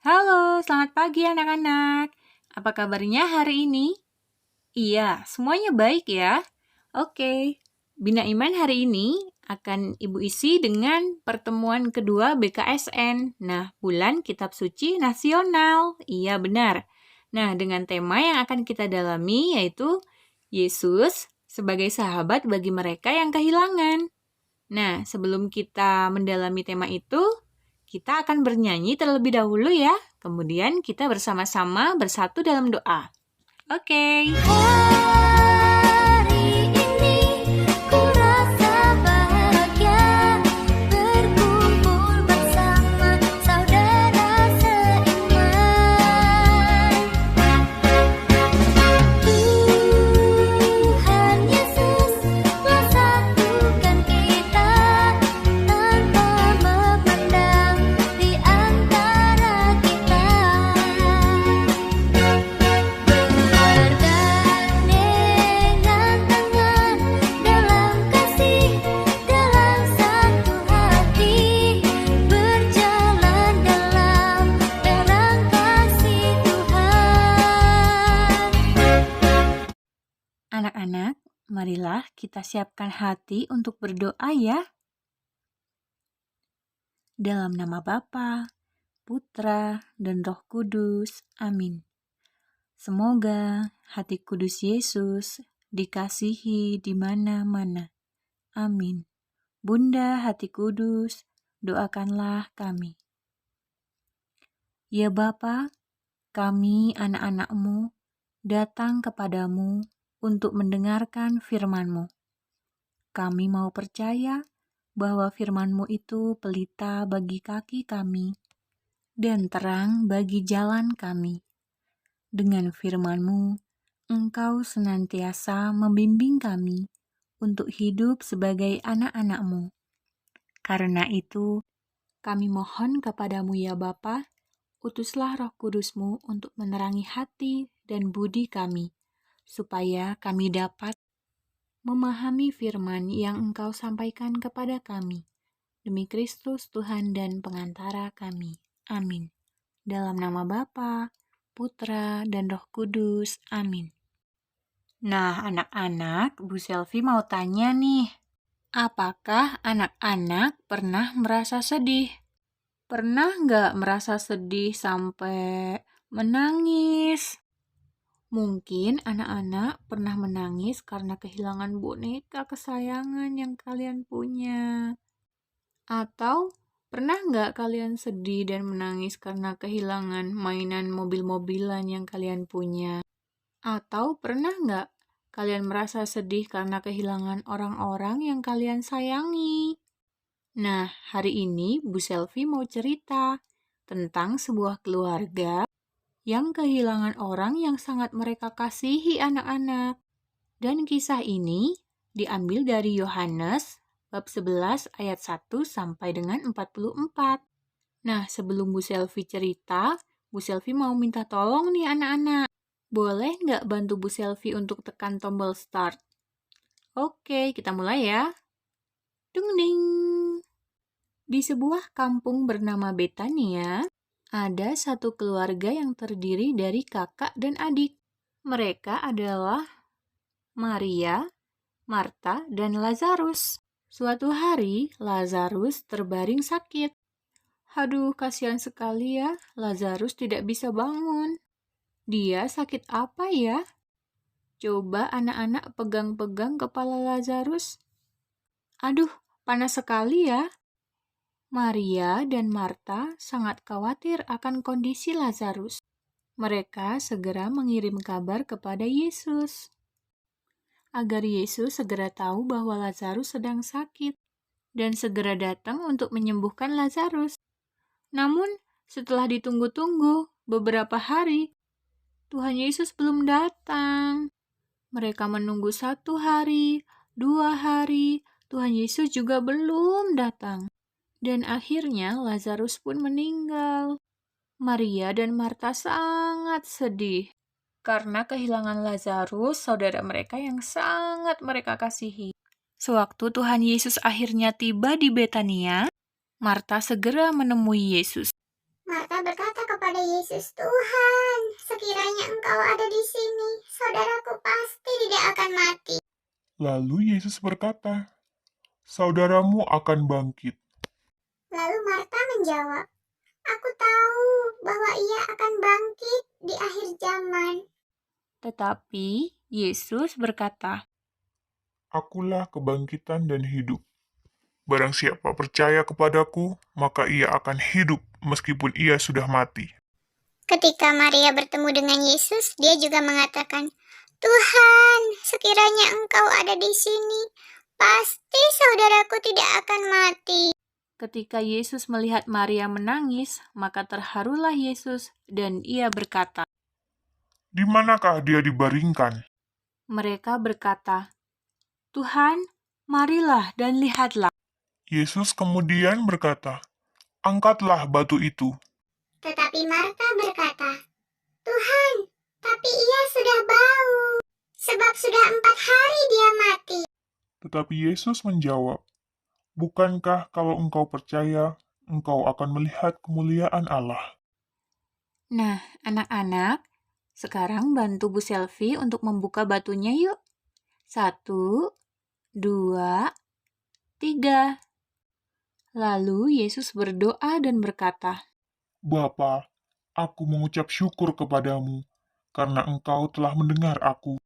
Halo, selamat pagi anak-anak. Apa kabarnya hari ini? Iya, semuanya baik ya. Oke, Bina Iman hari ini akan Ibu isi dengan pertemuan kedua BKSN. Nah, bulan Kitab Suci Nasional. Iya, benar. Nah, dengan tema yang akan kita dalami yaitu Yesus sebagai sahabat bagi mereka yang kehilangan. Nah, sebelum kita mendalami tema itu, kita akan bernyanyi terlebih dahulu ya. Kemudian kita bersama-sama bersatu dalam doa. Oke. Hari ini ku rasa bahagia berkumpul bersama saudara seiman. Tuhan Yesus telah satukan kita tanpa memandang di antara kita. Bergandengan tangan dalam kasih, dalam satu hati, berjalan dalam terang kasih Tuhan. Anak-anak, marilah kita siapkan hati untuk berdoa ya. Dalam nama Bapa, Putra, dan Roh Kudus. Amin. Semoga hati kudus Yesus dikasihi di mana-mana. Amin. Bunda hati kudus, doakanlah kami. Ya Bapa, kami anak-anak-Mu datang kepadamu untuk mendengarkan firman-Mu. Kami mau percaya bahwa firman-Mu itu pelita bagi kaki kami dan terang bagi jalan kami. Dengan firman-Mu, Engkau senantiasa membimbing kami untuk hidup sebagai anak-anak-Mu. Karena itu, kami mohon kepadamu ya Bapa, utuslah Roh Kudus-Mu untuk menerangi hati dan budi kami, supaya kami dapat memahami firman yang Engkau sampaikan kepada kami. Demi Kristus Tuhan dan pengantara kami. Amin. Dalam nama Bapa, Putra, dan Roh Kudus. Amin. Nah, anak-anak, Bu Selvi mau tanya nih. Apakah anak-anak pernah merasa sedih? Pernah nggak merasa sedih sampai menangis? Mungkin anak-anak pernah menangis karena kehilangan boneka kesayangan yang kalian punya. Atau pernah nggak kalian sedih dan menangis karena kehilangan mainan mobil-mobilan yang kalian punya? Atau pernah nggak kalian merasa sedih karena kehilangan orang-orang yang kalian sayangi? Nah, hari ini Bu Selvi mau cerita tentang sebuah keluarga yang kehilangan orang yang sangat mereka kasihi anak-anak. Dan kisah ini diambil dari Yohanes bab 11 ayat 1 sampai dengan 44. Nah, sebelum Bu Selvi cerita, Bu Selvi mau minta tolong nih anak-anak. Boleh nggak bantu Bu Selvi untuk tekan tombol start? Oke, kita mulai ya. Dung ding. Di sebuah kampung bernama Betania, ada satu keluarga yang terdiri dari kakak dan adik. Mereka adalah Maria, Marta, dan Lazarus. Suatu hari, Lazarus terbaring sakit. Aduh, kasihan sekali ya, Lazarus tidak bisa bangun. Dia sakit apa ya? Coba anak-anak pegang-pegang kepala Lazarus. Aduh, panas sekali ya. Maria dan Marta sangat khawatir akan kondisi Lazarus. Mereka segera mengirim kabar kepada Yesus, agar Yesus segera tahu bahwa Lazarus sedang sakit dan segera datang untuk menyembuhkan Lazarus. Namun, setelah ditunggu-tunggu beberapa hari, Tuhan Yesus belum datang. Mereka menunggu 1 hari, 2 hari, Tuhan Yesus juga belum datang. Dan akhirnya Lazarus pun meninggal. Maria dan Marta sangat sedih karena kehilangan Lazarus, saudara mereka yang sangat mereka kasihi. Sewaktu Tuhan Yesus akhirnya tiba di Betania, Marta segera menemui Yesus. Marta berkata kepada Yesus, Tuhan, sekiranya Engkau ada di sini, saudaraku pasti tidak akan mati. Lalu Yesus berkata, saudaramu akan bangkit. Lalu Marta menjawab, aku tahu bahwa ia akan bangkit di akhir zaman. Tetapi Yesus berkata, Akulah kebangkitan dan hidup. Barang siapa percaya kepadaku, maka ia akan hidup meskipun ia sudah mati. Ketika Maria bertemu dengan Yesus, dia juga mengatakan, Tuhan, sekiranya Engkau ada di sini, pasti saudaraku tidak akan mati. ketika Yesus melihat Maria menangis, maka terharulah Yesus dan ia berkata, Di manakah dia dibaringkan? mereka berkata, Tuhan, marilah dan lihatlah. Yesus kemudian berkata, angkatlah batu itu. Tetapi Marta berkata, Tuhan, tapi ia sudah bau, sebab sudah 4 hari dia mati. Tetapi Yesus menjawab, bukankah kalau engkau percaya, engkau akan melihat kemuliaan Allah? Nah, anak-anak, sekarang bantu Bu Selvi untuk membuka batunya yuk. 1, 2, 3. Lalu Yesus berdoa dan berkata, Bapa, aku mengucap syukur kepadamu, karena engkau telah mendengar aku.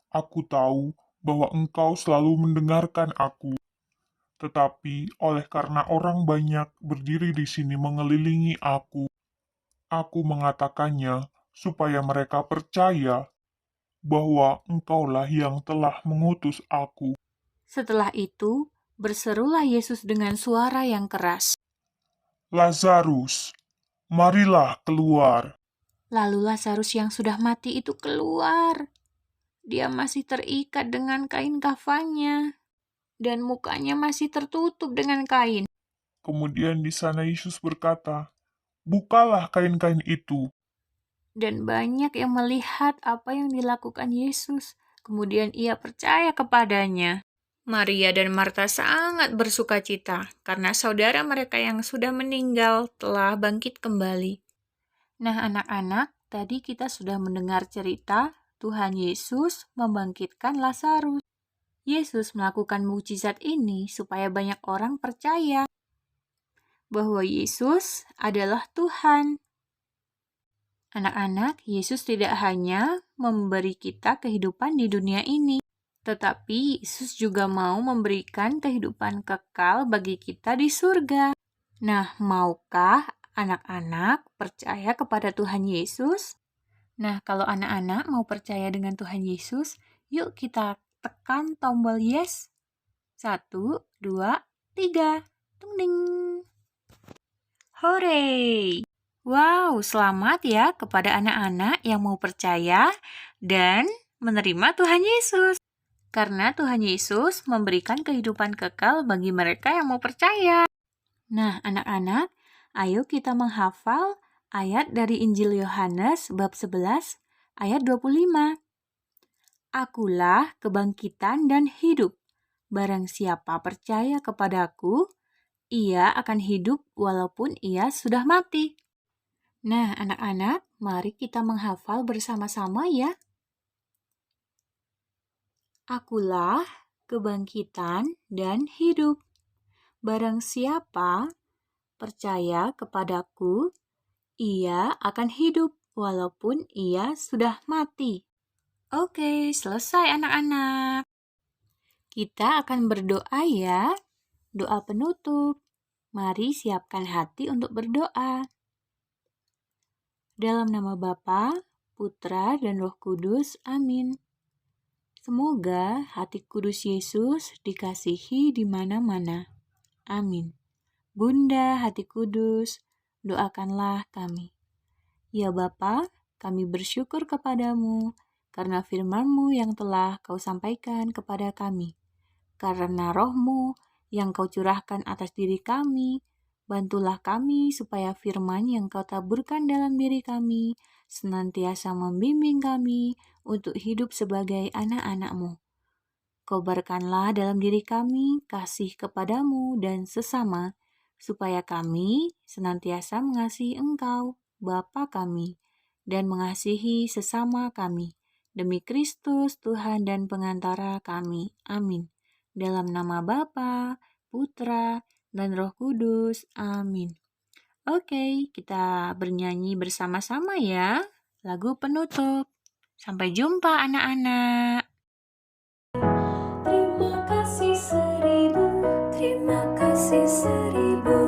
Aku tahu bahwa engkau selalu mendengarkan aku. Tetapi oleh karena orang banyak berdiri di sini mengelilingi aku mengatakannya supaya mereka percaya bahwa engkaulah yang telah mengutus aku. setelah itu, berserulah Yesus dengan suara yang keras. Lazarus, marilah keluar. Lalu Lazarus yang sudah mati itu keluar. Dia masih terikat dengan kain kafannya, dan mukanya masih tertutup dengan kain. Kemudian di sana Yesus berkata, bukalah kain-kain itu. Dan banyak yang melihat apa yang dilakukan Yesus. Kemudian ia percaya kepadanya. Maria dan Marta sangat bersuka cita karena saudara mereka yang sudah meninggal telah bangkit kembali. Nah, anak-anak, tadi kita sudah mendengar cerita Tuhan Yesus membangkitkan Lazarus. Yesus melakukan mukjizat ini supaya banyak orang percaya bahwa Yesus adalah Tuhan. Anak-anak, Yesus tidak hanya memberi kita kehidupan di dunia ini, tetapi Yesus juga mau memberikan kehidupan kekal bagi kita di surga. Nah, maukah anak-anak percaya kepada Tuhan Yesus? Nah, kalau anak-anak mau percaya dengan Tuhan Yesus, yuk kita tekan tombol yes. 1, 2, 3. Tung ding. Hore! Wow, selamat ya kepada anak-anak yang mau percaya dan menerima Tuhan Yesus. Karena Tuhan Yesus memberikan kehidupan kekal bagi mereka yang mau percaya. Nah, anak-anak, ayo kita menghafal ayat dari Injil Yohanes bab 11 ayat 25. Akulah kebangkitan dan hidup. Barang siapa percaya kepadaku, ia akan hidup walaupun ia sudah mati. Nah, anak-anak, mari kita menghafal bersama-sama ya. Akulah kebangkitan dan hidup. Barang siapa percaya kepadaku, ia akan hidup walaupun ia sudah mati. Oke, selesai anak-anak. Kita akan berdoa ya. Doa penutup. Mari siapkan hati untuk berdoa. Dalam nama Bapa, Putra, dan Roh Kudus. Amin. Semoga hati kudus Yesus dikasihi di mana-mana. Amin. Bunda hati kudus, doakanlah kami. Ya Bapa, kami bersyukur kepadamu karena firman-Mu yang telah Kau sampaikan kepada kami. Karena Roh-Mu yang Kau curahkan atas diri kami, bantulah kami supaya firman yang Kau taburkan dalam diri kami senantiasa membimbing kami untuk hidup sebagai anak-anak-Mu. Kobarkanlah dalam diri kami kasih kepadamu dan sesama, supaya kami senantiasa mengasihi Engkau, Bapa kami, dan mengasihi sesama kami. Demi Kristus, Tuhan dan pengantara kami. Amin. Dalam nama Bapa, Putra, dan Roh Kudus. Amin. Oke, kita bernyanyi bersama-sama ya. Lagu penutup. Sampai jumpa anak-anak. Terima kasih seribu